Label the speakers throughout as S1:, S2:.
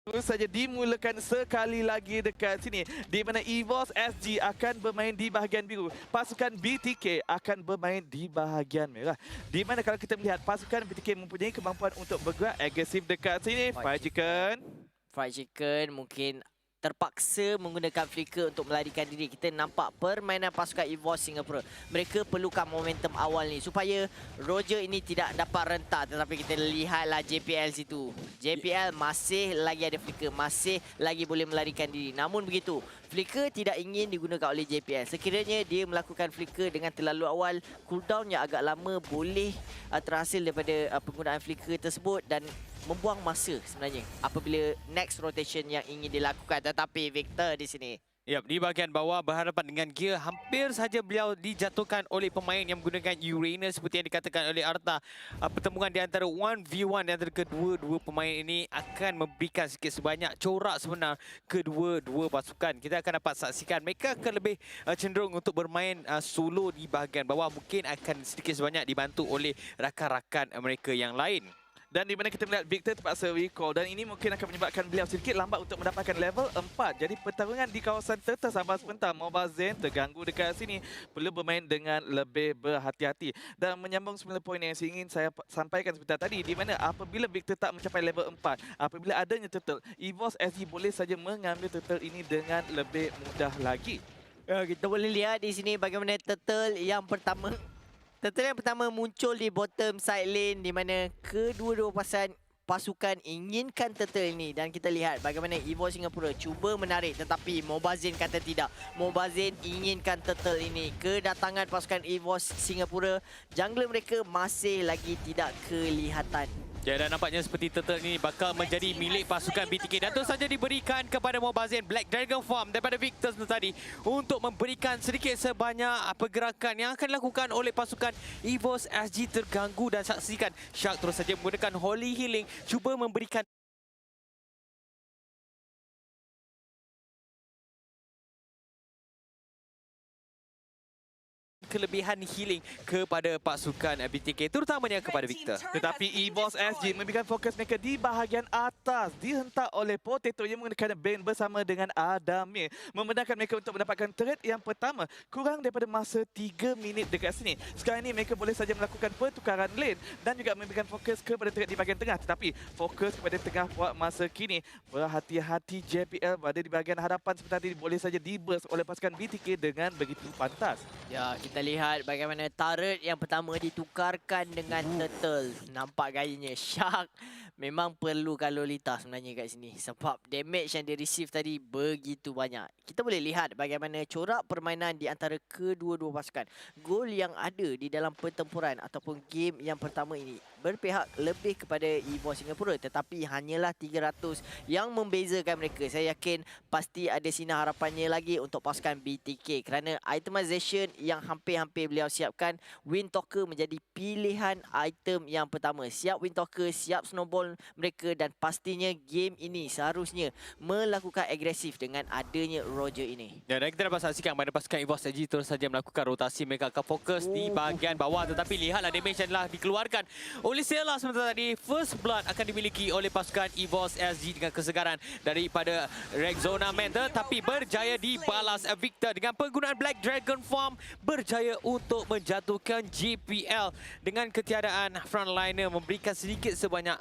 S1: Terus saja dimulakan sekali lagi dekat sini di mana EVOS SG akan bermain di bahagian biru. Pasukan BTK akan bermain di bahagian merah. Di mana kalau kita melihat pasukan BTK mempunyai kemampuan untuk bergerak agresif dekat sini. Fried Chicken.
S2: Fried Chicken mungkin terpaksa menggunakan flicker untuk melarikan diri. Kita nampak permainan pasukan EVOS Singapura. Mereka perlukan momentum awal ni supaya Roger ini tidak dapat rentak. Tetapi kita lihatlah JPL situ. JPL masih lagi ada flicker, masih lagi boleh melarikan diri. Namun begitu, flicker tidak ingin digunakan oleh JPL. Sekiranya dia melakukan flicker dengan terlalu awal, cooldown yang agak lama boleh terhasil daripada penggunaan flicker tersebut dan membuang masa sebenarnya apabila next rotation yang ingin dilakukan. Tetapi Victor di sini.
S3: Yap, di bahagian bawah berhadapan dengan Gear, hampir saja beliau dijatuhkan oleh pemain yang menggunakan Uranus seperti yang dikatakan oleh Arta. Pertemuan di antara 1v1 di antara kedua-dua pemain ini akan memberikan sikit sebanyak corak sebenar kedua-dua pasukan. Kita akan dapat saksikan mereka akan lebih cenderung untuk bermain solo di bahagian bawah. Mungkin akan sedikit sebanyak dibantu oleh rakan-rakan mereka yang lain.
S1: Dan di mana kita melihat Victor terpaksa recall dan ini mungkin akan menyebabkan beliau sedikit lambat untuk mendapatkan level 4. Jadi pertarungan di kawasan tersabar sebentar. Mobile Zen terganggu dekat sini. Perlu bermain dengan lebih berhati-hati. Dan menyambung semula poin yang ingin saya sampaikan sebentar tadi. Di mana apabila Victor tak mencapai level 4, apabila adanya turtle, EVOS SG boleh saja mengambil turtle ini dengan lebih mudah lagi.
S2: Kita boleh lihat di sini bagaimana turtle yang pertama muncul di bottom side lane di mana kedua-dua pasukan inginkan turtle ini dan kita lihat bagaimana EVOS Singapura cuba menarik tetapi Mobazin kata tidak. Mobazin inginkan turtle ini. Kedatangan pasukan EVOS Singapura, jungler mereka masih lagi tidak kelihatan.
S3: Ya, dan nampaknya seperti turtle ini bakal menjadi milik pasukan BTK dan terus saja diberikan kepada Mobazin Black Dragon Farm daripada Victor tadi untuk memberikan sedikit sebanyak pergerakan yang akan dilakukan oleh pasukan EVOS SG terganggu dan saksikan Shark terus saja menggunakan Holy Healing cuba memberikan kelebihan healing kepada pasukan BTK terutamanya kepada Victor.
S1: Tetapi EVOS SG memberikan fokus mereka di bahagian atas. Dihentak oleh Potato yang menggunakan Bane bersama dengan Adamir. Membenarkan mereka untuk mendapatkan turret yang pertama. Kurang daripada masa 3 minit dekat sini. Sekarang ini mereka boleh saja melakukan pertukaran lane. Dan juga memberikan fokus kepada turret di bahagian tengah. Tetapi fokus kepada tengah buat masa kini. Berhati-hati JPL berada di bahagian hadapan seperti tadi. Boleh saja di-burst oleh pasukan BTK dengan begitu pantas.
S2: Ya, kita lihat bagaimana turret yang pertama ditukarkan dengan turtle. Nampak gayanya Shark memang perlukan Lolita sebenarnya kat sini sebab damage yang dia receive tadi begitu banyak. Kita boleh lihat bagaimana corak permainan di antara kedua-dua pasukan. Gol yang ada di dalam pertempuran ataupun game yang pertama ini berpihak lebih kepada EVOS Singapura tetapi hanyalah 300 yang membezakan mereka. Saya yakin pasti ada sinar harapannya lagi untuk pasukan BTK kerana itemization yang hampir-hampir beliau siapkan. Windtalker menjadi pilihan item yang pertama. Siap Windtalker, siap snowball mereka dan pastinya game ini seharusnya melakukan agresif dengan adanya Roger ini.
S3: Ya, dan kita dapat saksikan mana pasukan EVOS SG terus saja melakukan rotasi. Mereka akan fokus di bahagian bawah tetapi lihatlah damage yang telah dikeluarkan oleh Sela sebentar tadi. First Blood akan dimiliki oleh pasukan EVOS SG dengan kesegaran daripada Rexona Mentor tapi berjaya dibalas Victor dengan penggunaan Black Dragon Farm, berjaya untuk menjatuhkan JPL dengan ketiadaan frontliner memberikan sedikit sebanyak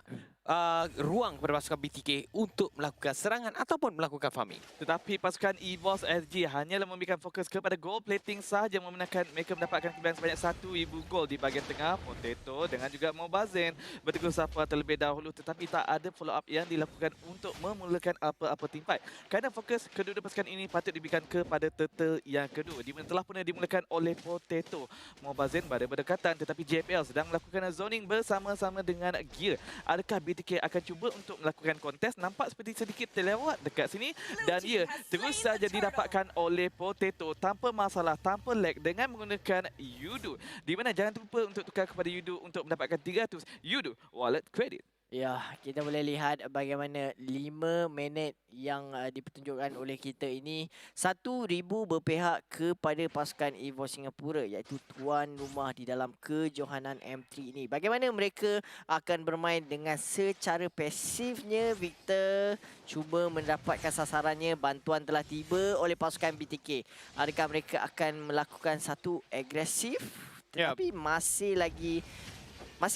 S3: ruang kepada pasukan BTK untuk melakukan serangan ataupun melakukan farming.
S1: Tetapi pasukan EVOS SG hanyalah memberikan fokus kepada gold plating sahaja membenarkan mereka mendapatkan kelebihan sebanyak 1,000 gol di bahagian tengah. Potato dengan juga Mobazin bertegur sapa terlebih dahulu tetapi tak ada follow up yang dilakukan untuk memulakan apa-apa team fight. Kerana fokus kedua-dua pasukan ini patut diberikan kepada turtle yang kedua di mana telah pun dimulakan oleh Potato. Mobazin berada berdekatan tetapi JPL sedang melakukan zoning bersama-sama dengan Gear. Adakah BTK akan cuba untuk melakukan kontes? Nampak seperti sedikit terlewat dekat sini dan ia terus saja didapatkan oleh Potato tanpa masalah, tanpa lag dengan menggunakan Yudu. Di mana jangan terlupa untuk tukar kepada Yudu untuk mendapatkan 300 Yudu Wallet Credit.
S2: Ya, kita boleh lihat bagaimana 5 minit yang dipertunjukkan oleh kita ini 1,000 berpihak kepada pasukan EVOS Singapura, iaitu tuan rumah di dalam kejohanan M3 ini. Bagaimana mereka akan bermain dengan secara pasifnya. Victor cuba mendapatkan sasarannya, bantuan telah tiba oleh pasukan BTK. Adakah mereka akan melakukan satu agresif?
S3: Yap.
S2: Tetapi masih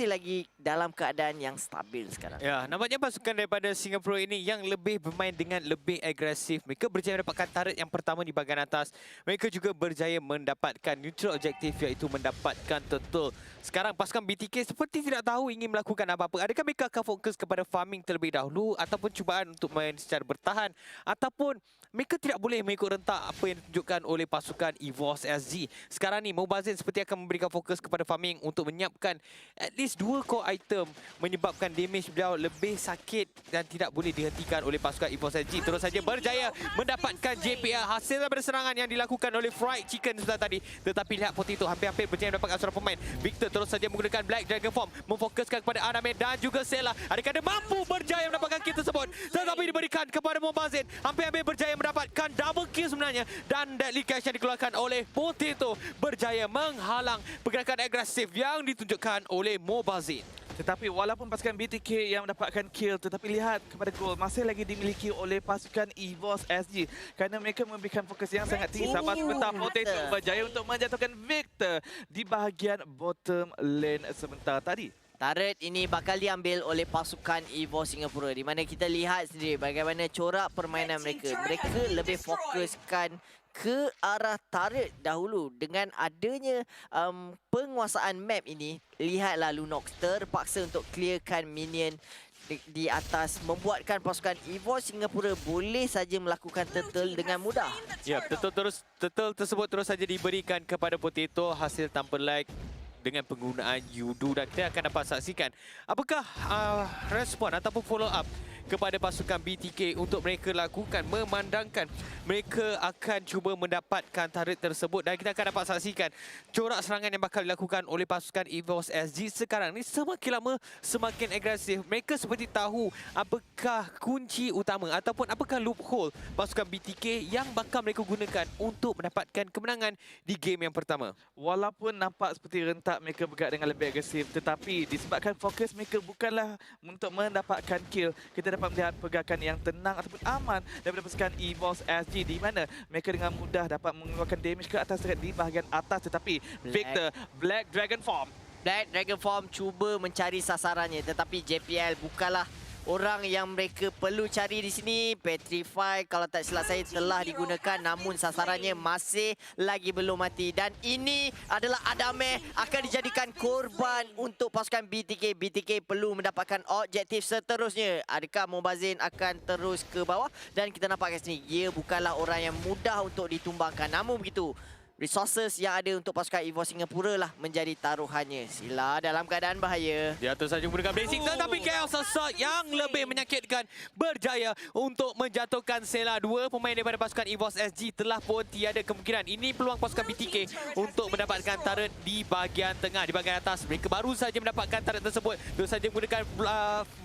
S2: lagi dalam keadaan yang stabil sekarang.
S3: Ya, nampaknya pasukan daripada Singapura ini yang lebih bermain dengan lebih agresif. Mereka berjaya mendapatkan turret yang pertama di bahagian atas. Mereka juga berjaya mendapatkan neutral objektif, iaitu mendapatkan turtle. Sekarang pasukan BTK seperti tidak tahu ingin melakukan apa-apa. Adakah mereka akan fokus kepada farming terlebih dahulu ataupun cubaan untuk main secara bertahan, ataupun mereka tidak boleh mengikut rentak apa yang ditunjukkan oleh pasukan EVOS SG. Sekarang ni Mobazin seperti akan memberikan fokus kepada farming untuk menyiapkan at least 2 core item, menyebabkan damage beliau lebih sakit dan tidak boleh dihentikan oleh pasukan EVOS SG. Terus saja berjaya mendapatkan JPL hasil daripada serangan yang dilakukan oleh Fried Chicken sebentar tadi. Tetapi lihat Potato hampir-hampir berjaya mendapatkan seorang pemain. Victor terus saja menggunakan Black Dragon Form, memfokuskan kepada Aname dan juga Sela. Adakah dia mampu berjaya mendapatkan kill tersebut? Tetapi diberikan kepada Mobazin. Hampir-hampir berjaya mendapatkan double kill sebenarnya. Dan deadly cash yang dikeluarkan oleh Potato berjaya menghalang pergerakan agresif yang ditunjukkan oleh Mobazin.
S1: Tetapi walaupun pasukan BTK yang mendapatkan kill, tetapi lihat kepada gol masih lagi dimiliki oleh pasukan EVOS SG kerana mereka memberikan fokus yang sangat tinggi. Sabar sebentar, Potato berjaya untuk menjatuhkan Victor di bahagian bottom lane sebentar tadi.
S2: Turret ini bakal diambil oleh pasukan EVOS Singapura, di mana kita lihat sendiri bagaimana corak permainan mereka. Mereka lebih fokuskan ke arah turret dahulu. Dengan adanya penguasaan map ini, lihatlah Lunox terpaksa untuk clearkan minion di atas, membuatkan pasukan EVOS Singapura boleh saja melakukan turtle dengan mudah.
S3: Ya, turtle tersebut terus saja diberikan kepada Potato hasil tanpa lag dengan penggunaan Yudu, dan kita akan dapat saksikan apakah respon ataupun follow up kepada pasukan BTK untuk mereka lakukan, memandangkan mereka akan cuba mendapatkan turret tersebut. Dan kita akan dapat saksikan corak serangan yang bakal dilakukan oleh pasukan EVOS SG sekarang ni semakin lama semakin agresif. Mereka seperti tahu apakah kunci utama ataupun apakah loophole pasukan BTK yang bakal mereka gunakan untuk mendapatkan kemenangan di game yang pertama.
S1: Walaupun nampak seperti rentak mereka bergerak dengan lebih agresif, tetapi disebabkan fokus mereka bukanlah untuk mendapatkan kill, kita dapat melihat pergerakan yang tenang ataupun aman daripada pasukan EVOS SG, di mana mereka dengan mudah dapat mengeluarkan damage ke atas turret di bahagian atas. Tetapi Victor, Black Dragon Form,
S2: Black Dragon Form cuba mencari sasarannya, tetapi JPL bukanlah orang yang mereka perlu cari di sini. Petrify kalau tak silap saya telah digunakan, namun sasarannya masih lagi belum mati. Dan ini adalah Adame akan dijadikan korban untuk pasukan BTK. BTK perlu mendapatkan objektif seterusnya. Adakah Mobazin akan terus ke bawah? Dan kita nampak kat sini, dia bukanlah orang yang mudah untuk ditumbangkan. Namun begitu, resources yang ada untuk pasukan EVOS Singapura lah menjadi taruhannya. Sila dalam keadaan bahaya.
S3: Dia terus saja menggunakan Blazing, tetapi Chaos Assault yang lebih menyakitkan berjaya untuk menjatuhkan Sela. 2 pemain daripada pasukan EVOS SG telah pun tiada kemungkinan. Ini peluang pasukan BTK untuk mendapatkan turret di bahagian tengah, di bahagian atas. Mereka baru saja mendapatkan turret tersebut. Terus saja menggunakan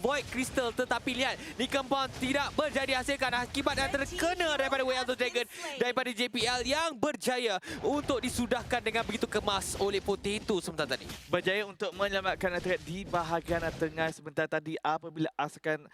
S3: Void Crystal, tetapi lihat di compound tidak berjaya dihasilkan akibat yang terkena daripada Way of the Dragon daripada JPL yang berjaya untuk disudahkan dengan begitu kemas oleh Potato sebentar tadi.
S1: berjaya untuk menyelamatkan turret di bahagian tengah sebentar tadi apabila asakan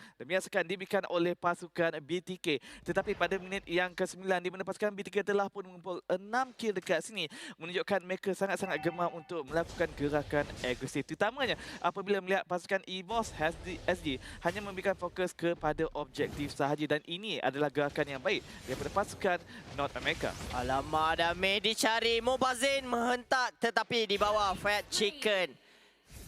S1: diberikan oleh pasukan BTK. Tetapi pada minit yang ke-9, di mana pasukan BTK telah pun mengumpul 6 kill dekat sini, menunjukkan mereka sangat-sangat gemar untuk melakukan gerakan agresif. Terutamanya apabila melihat pasukan EVOS SG hanya memberikan fokus kepada objektif sahaja, dan ini adalah gerakan yang baik daripada pasukan North America.
S2: Alamak, Adame dicari. Mobazin menghentak, tetapi di bawah Fried Chicken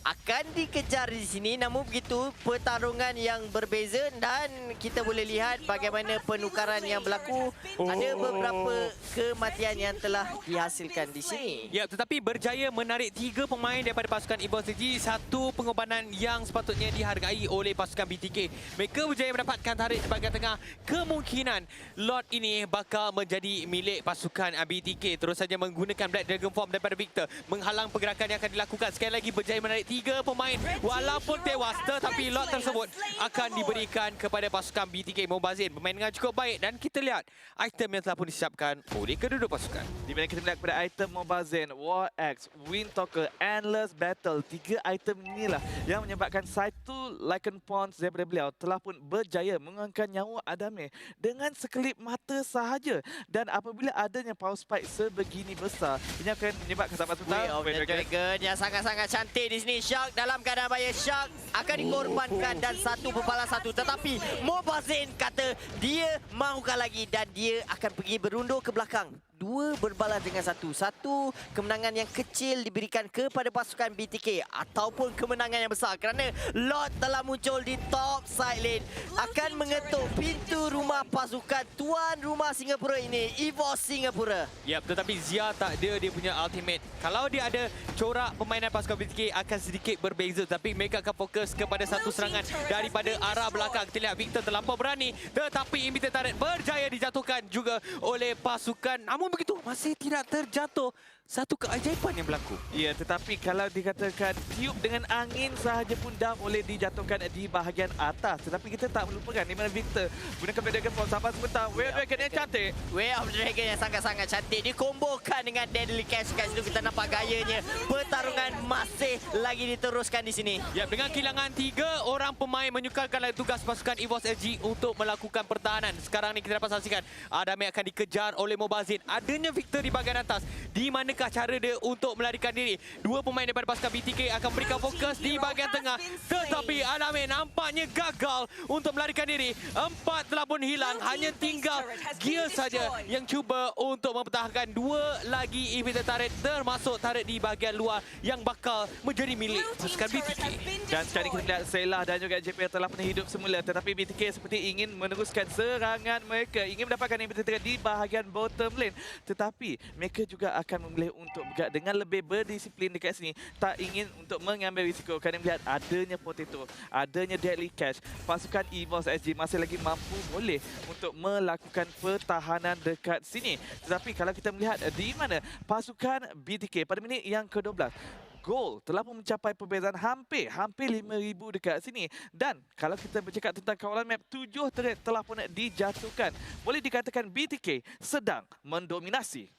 S2: akan dikejar di sini. Namun begitu, pertarungan yang berbeza, dan kita boleh lihat bagaimana penukaran yang berlaku. Ada beberapa kematian yang telah dihasilkan di sini.
S3: Ya, tetapi berjaya menarik 3 pemain daripada pasukan EVOS SG. Satu pengorbanan yang sepatutnya dihargai oleh pasukan BTK. Mereka berjaya mendapatkan tarik di bahagian tengah. Kemungkinan lot ini bakal menjadi milik pasukan BTK. Terus saja menggunakan Black Dragon Form daripada Victor, menghalang pergerakan yang akan dilakukan. Sekali lagi berjaya menarik 3 pemain walaupun tewas, tetapi lot tersebut akan diberikan kepada pasukan BTK Mobazin. Bermain dengan cukup baik dan kita lihat item yang telah pun disiapkan oleh kedua-dua pasukan.
S1: Di mana kita melihat kepada item Mobazin, War Axe, Windtalker, Endless Battle. 3 item inilah yang menyebabkan satu Lycan Pawns daripada beliau telah pun berjaya mengangkat nyawa Adame dengan sekelip mata sahaja. Dan apabila adanya power spike sebegini besar, ini akan menyebabkan sahabat
S2: Way of the Dragon yang sangat-sangat cantik di sini. Shark dalam keadaan bahaya. Shark akan dikorbankan dan 1 berbalas 1. Tetapi Mobazin kata dia mahukan lagi dan dia akan pergi berundur ke belakang. 2 berbalas dengan 1. 1 kemenangan yang kecil diberikan kepada pasukan BTK ataupun kemenangan yang besar kerana Lot telah muncul di top side lane akan mengetuk pintu rumah pasukan tuan rumah Singapura ini, EVOS Singapura.
S3: Yap, tetapi Zia tak ada dia punya ultimate. Kalau dia ada, corak permainan pasukan BTK akan sedikit berbeza, tapi mereka akan fokus kepada satu serangan daripada arah belakang. Kita lihat Victor terlampau berani, tetapi Inhibitor Turret berjaya dijatuhkan juga oleh pasukan. Namun begitu, masih tidak terjatuh. Satu keajaiban yang berlaku.
S1: Ya, tetapi kalau dikatakan tiup dengan angin sahaja pun dah boleh dijatuhkan di bahagian atas. Tetapi kita tak melupakan di mana Victor gunakan Dragon Force sampai sebentar. Way of the Dragon yang cantik.
S2: Way of the Dragon yang sangat-sangat cantik dikombokan dengan Deadly Cash. Kat situ kita nampak gayanya. Pertarungan masih lagi diteruskan di sini.
S3: Ya, dengan kehilangan 3 orang pemain menyukarkan tugas pasukan EVOS SG untuk melakukan pertahanan. Sekarang ni kita dapat saksikan Adame akan dikejar oleh Mobazin. Adanya Victor di bahagian atas. Di manakah cara dia untuk melarikan diri? 2 pemain daripada pasukan BTK akan berikan fokus di bahagian tengah. Tetapi Adame nampaknya gagal untuk melarikan diri. 4 telah pun hilang. Hanya tinggal Gear saja yang cuba untuk mempertahankan 2 lagi Inhibitor Turret, termasuk turret di bahagian luar yang bakal menjadi milik pasukan BTK.
S1: Dan sekarang kita lihat Selah dan juga JPL telah pernah hidup semula. Tetapi BTK seperti ingin meneruskan serangan mereka. Ingin mendapatkan Inhibitor Turret di bahagian bottom lane. Tetapi mereka juga akan memilih untuk bergerak dengan lebih berdisiplin dekat sini. Tak ingin untuk mengambil risiko kerana melihat adanya Potato, adanya Deadly Cash. Pasukan EVOS SG masih lagi mampu boleh untuk melakukan pertahanan dekat sini. Tetapi kalau kita melihat di mana pasukan BTK pada minit yang ke-12, gol telah pun mencapai perbezaan hampir 5,000 dekat sini. Dan kalau kita bercakap tentang kawalan map, 7 turret telah pun dijatuhkan. Boleh dikatakan BTK sedang mendominasi.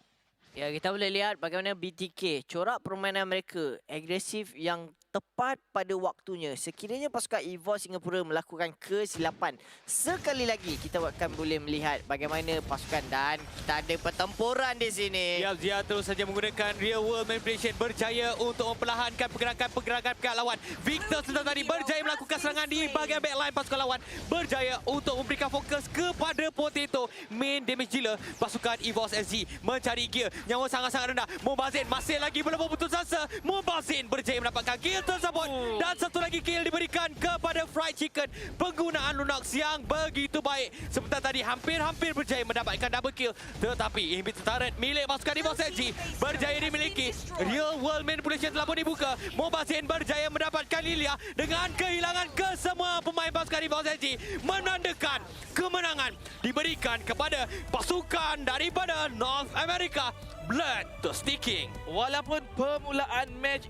S2: Ya, kita boleh lihat bagaimana BTK, corak permainan mereka agresif yang tepat pada waktunya. Sekiranya pasukan EVOS Singapura melakukan kesilapan, sekali lagi kita akan boleh melihat bagaimana pasukan dan kita ada pertempuran di sini.
S3: Ya, Zia terus saja menggunakan real world manipulation, berjaya untuk memperlahankan pergerakan pihak lawan. Victor sebentar tadi berjaya melakukan serangan di bahagian backline pasukan lawan, berjaya untuk memberikan fokus kepada Potato. Main damage dealer pasukan EVOS SG mencari gear, nyawa sangat-sangat rendah. Mobazin masih lagi belum berputus asa. Mobazin berjaya mendapatkan gear tersebut dan satu lagi kill diberikan kepada Fried Chicken. Penggunaan Lunox yang begitu baik. Sebentar tadi hampir-hampir berjaya mendapatkan double kill, tetapi Inhibitor Turret milik pasukan EVOS SG berjaya dimiliki. Real world manipulation telah pun dibuka. Mobazin berjaya mendapatkan Lilia dengan kehilangan kesemua pemain pasukan EVOS SG, menandakan kemenangan diberikan kepada pasukan daripada North America. Blood to Sticking.
S1: Walaupun permulaan match